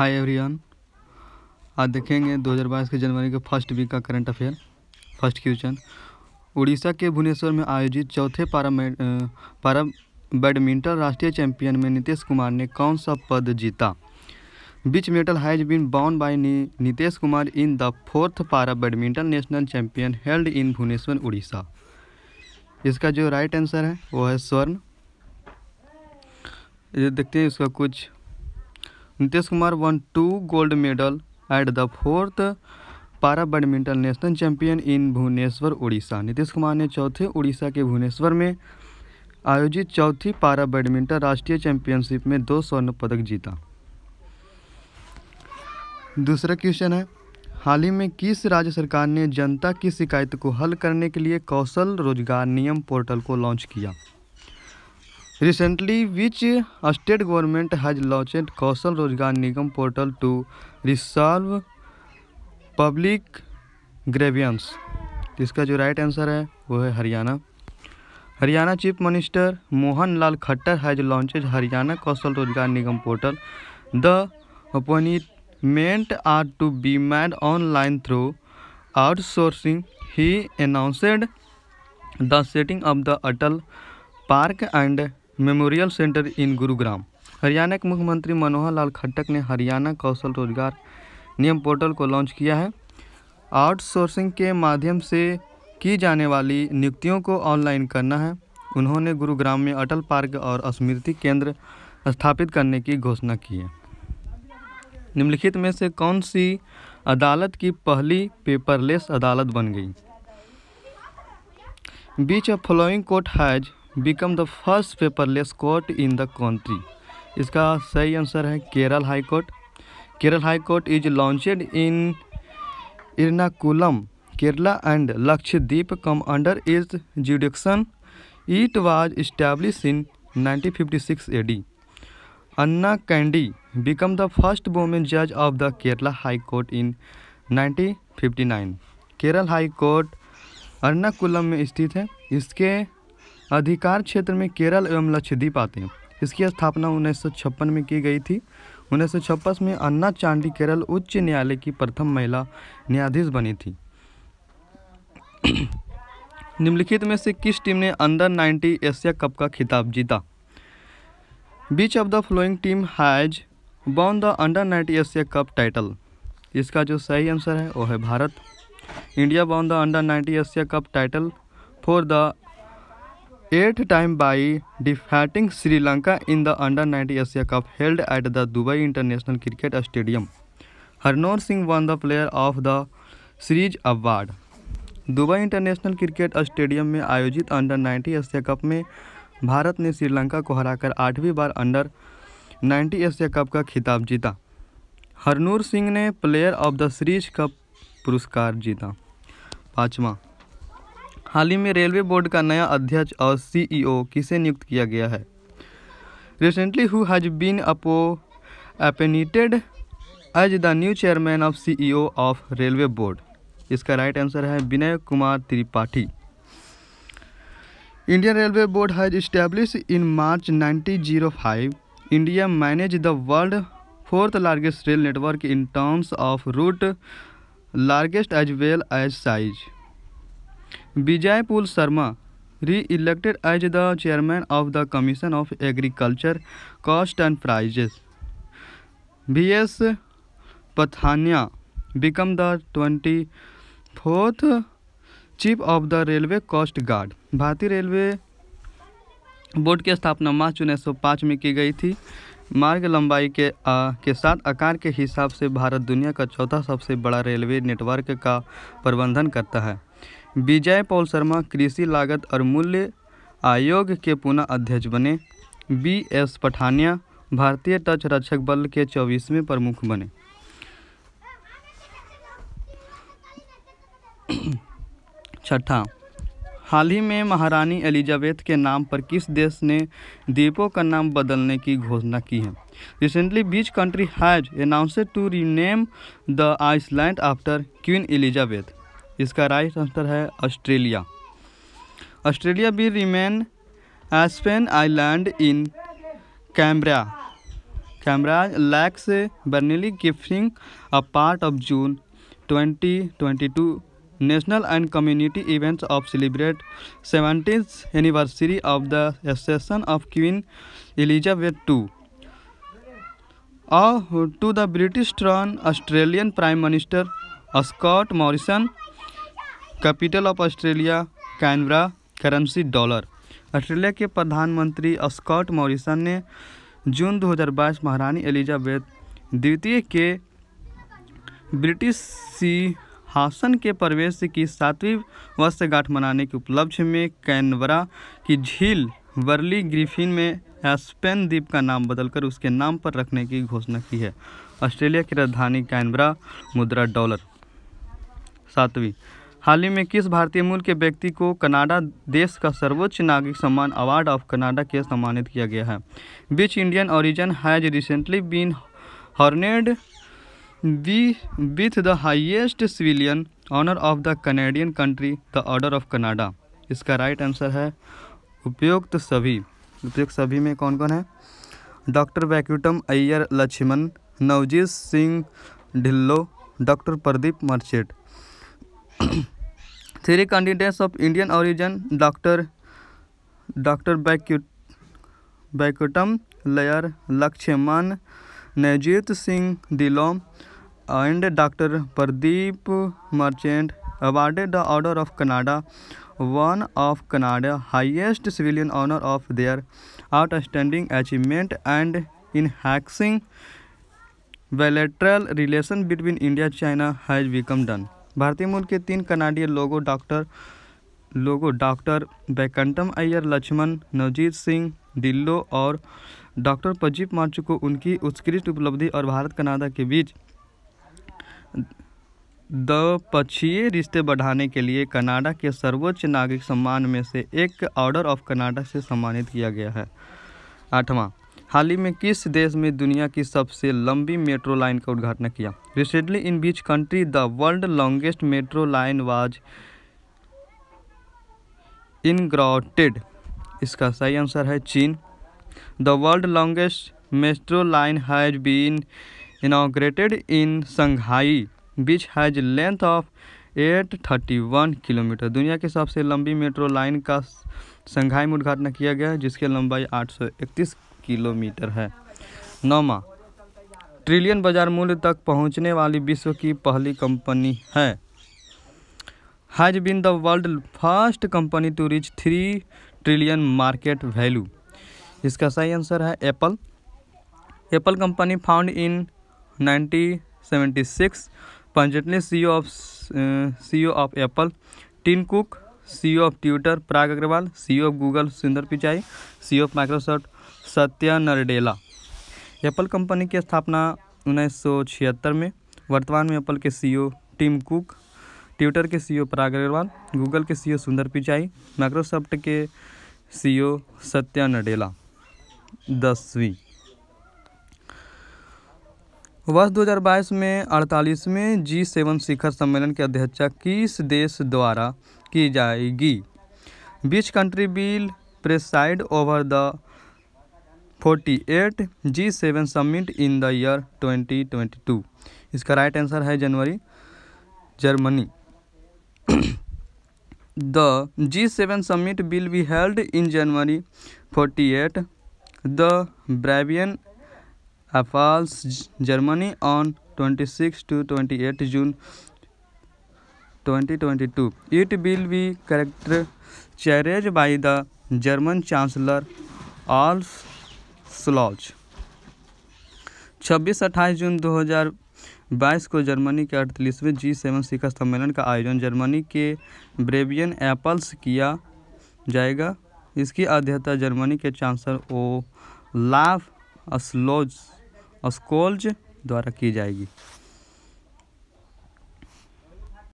Hi everyone, आज देखेंगे 2022 के जनवरी के फर्स्ट वीक का current affair. First question, Orissa के भुवनेश्वर में आयोजित चौथे पारा बैडमिंटन राष्ट्रीय चैंपियन में नीतीश कुमार ने कौन सा पद जीता? Which medal has been won by Nitish Kumar in the fourth para badminton national champion held in Bhubaneswar Orissa? इसका जो राइट आंसर है वो है स्वर्ण। ये देखते हैं इसका कुछ। Nitish Kumar won 2 gold medal at the fourth para badminton national champion in Bhubaneswar Orissa. Nitish Kumar ने चौथे उड़ीसा के भुवनेश्वर में आयोजित चौथी पारा बैडमिंटन राष्ट्रीय चैंपियनशिप में 2 स्वर्ण पदक जीता। दूसरा क्वेश्चन है, हाल ही में किस राज्य सरकार ने जनता की शिकायत को हल करने के लिए कौशल रोजगार नियम पोर्टल को लॉन्च किया? Recently, which state government has launched Kaushal Rozgar Nigam portal to resolve public grievance? इसका जो राइट आंसर है वो है Haryana. Haryana chief minister Mohan Lal Khattar has launched Haryana Kaushal Rozgar Nigam portal. The appointment are to be made online through outsourcing. He announced the setting of the Atal park and memorial centre in Gurugram. Haryana के मुख्यमंत्री मनोहर लाल खट्टर ने हरियाणा कौशल रोजगार नियम पोर्टल को लॉन्च किया है। आउटसोर्सिंग के माध्यम से की जाने वाली नियुक्तियों को ऑनलाइन करना है। उन्होंने गुरुग्राम में अटल पार्क और स्मृति केंद्र स्थापित करने की घोषणा की है। निम्नलिखित में से कौन सी अदालत की पहली पेपरलेस अदालत बन गई? Which of following court has become the first paperless court in the country? इसका सही आंसर है Kerala high court. Kerala high court is launched in Ernakulam, Kerala and Lakshadweep come under its jurisdiction. It was established in 1956 AD. Anna Chandy become the first women जज of the Kerala high court in 1959। Kerala high court Ernakulam में स्थित है। इसके अधिकार क्षेत्र में केरल एवं लक्षद्वीप आते हैं। इसकी स्थापना 1956 में की गई थी। 1956 में अन्ना चांडी केरल उच्च न्यायालय की प्रथम महिला न्यायाधीश बनी थी। निम्नलिखित में से किस टीम ने अंडर 90 एशिया कप का खिताब जीता? Which of the following team has won the under 90 Asia cup title? इसका जो सही आंसर है वो है Bharat. India won the under 90 Asia cup title for the 8th time by defeating Sri Lanka in the under 90 Asia Cup held at the Dubai International Cricket Stadium. Harnoor Singh won the Player of the Series award. Dubai international cricket stadium में आयोजित under 90 Asia cup में भारत ने श्रीलंका को हराकर 8वीं बार under 90 Asia cup का खिताब जीता। हरनूर सिंह ने player of the series cup पुरस्कार जीता। 5वां, हाल ही में रेलवे बोर्ड का नया अध्यक्ष और CEO किसे नियुक्त किया गया है? Recently who has been appointed as the new chairman of CEO of railway board? इसका राइट आंसर है Vinay Kumar Tripathi. Indian railway board has established in March 1905। India manage the world 4th largest rail network in terms of route, largest as well as size. Vijay Pal Sharma re-elected as the chairman of the Commission of Agriculture, Cost and Prices. V.S. Pathania become the 24th Chief of the Railway Coast Guard. भारतीय railway board की स्थापना मार्च 1905 में की गई थी। मार्ग लंबाई के साथ आकार के हिसाब से भारत दुनिया का चौथा सबसे बड़ा रेलवे नेटवर्क का प्रबंधन करता है। विजय पॉल शर्मा कृषि लागत और मूल्य आयोग के पुनः अध्यक्ष बने। B.S. पठानिया भारतीय तट रक्षक बल के 24वें प्रमुख बने। 6वां, हाल ही में महारानी एलिजाबेथ के नाम पर किस देश ने द्वीपों का नाम बदलने की घोषणा की है? Recently which country has announced to rename the island after queen Elizabeth? इसका राइट आंसर है Australia. Australia will rename Aspen island in Canberra Canberra's lakes Burley gifting a part of June 2022 national and community events of celebrate 70th anniversary of the accession of Queen Elizabeth II to the British throne. Australian Prime Minister Scott Morrison, capital of Australia Canberra, currency dollar. Australia के प्रधानमंत्री Scott Morrison ने जून 2022 महारानी Elizabeth द्वितीय के British सिंहासन के प्रवेश की 7वीं वर्षगांठ मनाने के उपलक्ष्य में कैनबरा की झील वर्ली ग्रिफिन में एस्पेन द्वीप का नाम बदलकर उसके नाम पर रखने की घोषणा की है। ऑस्ट्रेलिया की राजधानी कैनबरा, मुद्रा डॉलर। 7वीं, हाल ही में किस भारतीय मूल के व्यक्ति को कनाडा देश का सर्वोच्च नागरिक सम्मान अवार्ड ऑफ कनाडा के सम्मानित किया गया है? Which Indian origin has recently been हॉर्नेड with the highest civilian honour of the Canadian country, the order of Canada? इसका राइट आंसर है उपयुक्त सभी। उपयुक्त सभी में कौन कौन है? डॉक्टर वैक्यूटम Iyer Lakshman, Navjeet Singh Dhillon, doctor Pradeep Merchant. 3 candidates of Indian origin, doctor वैक्यूटम Iyer Lakshman, Navjeet Singh Dhillon and Dr. Pradeep Merchant, awarded the Order of Canada, one of Canada's highest civilian honor of their outstanding achievement and enhancing bilateral relation between India and China has become done. भारतीय मूल के 3 कनाडिय लोगो doctor वैक्यूटम अय्यर लक्ष्मण, नवजीत सिंह ढिल्लो और doctor Pradeep merchant को उनकी उत्कृष्ट उपलब्धि और भारत कनाडा के बीच द्विपक्षीय रिश्ते बढ़ाने के लिए कनाडा के सर्वोच्च नागरिक सम्मान में से एक ऑर्डर ऑफ कनाडा से सम्मानित किया गया है। 8वां, हाल ही में किस देश में दुनिया की सबसे लंबी मेट्रो लाइन का उद्घाटन किया? Recently in which country the world longest metro line was inaugurated? इसका सही आंसर है चीन। The world longest metro line has been inaugurated in Shanghai which has length of 831 kilometre. दुनिया की सबसे लंबी मेट्रो लाइन का शंघाई में उद्घाटन किया गया जिसकी लंबाई 831 किलोमीटर है। 9वां, ट्रिलियन बाजार मूल्य तक पहुंचने वाली विश्व की पहली कंपनी है। Has been the world first company to reach 3 trillion market value. इसका सही आंसर है Apple. Apple company found in 1976, presently CEO of Apple, Tim Cook, CEO of Twitter Parag Agrawal, CEO of Google Sundar Pichai, CEO of Microsoft Satya Nadella. Apple company की स्थापना 1976 में। वर्तमान में Apple के CEO Tim Cook, Twitter के CEO पराग अग्रवाल, गूगल के CEO सुंदर पिचाई, माइक्रोसॉफ्ट के CEO Satya Nadella. 10वीं, वर्ष 2022 में 48वें G7 शिखर सम्मेलन की अध्यक्षता किस देश द्वारा की जाएगी? Which country will preside over the 48 G7 summit in the year 2022? इसका राइट आंसर है Germany. The G7 summit will be held in January 48 the Bavarian Apals, Germany on 26 to 28 June 2022. It will be characterized by the German Chancellor Olaf Scholz. 26-28 जून 2022 को Germany के 48वें G7 शिखर सम्मेलन का आयोजन Germany के ब्रावियन apples किया जाएगा। इसकी अध्यक्षता जर्मनी के चांसलर ओलाफ स्कोल्ज द्वारा की जाएगी।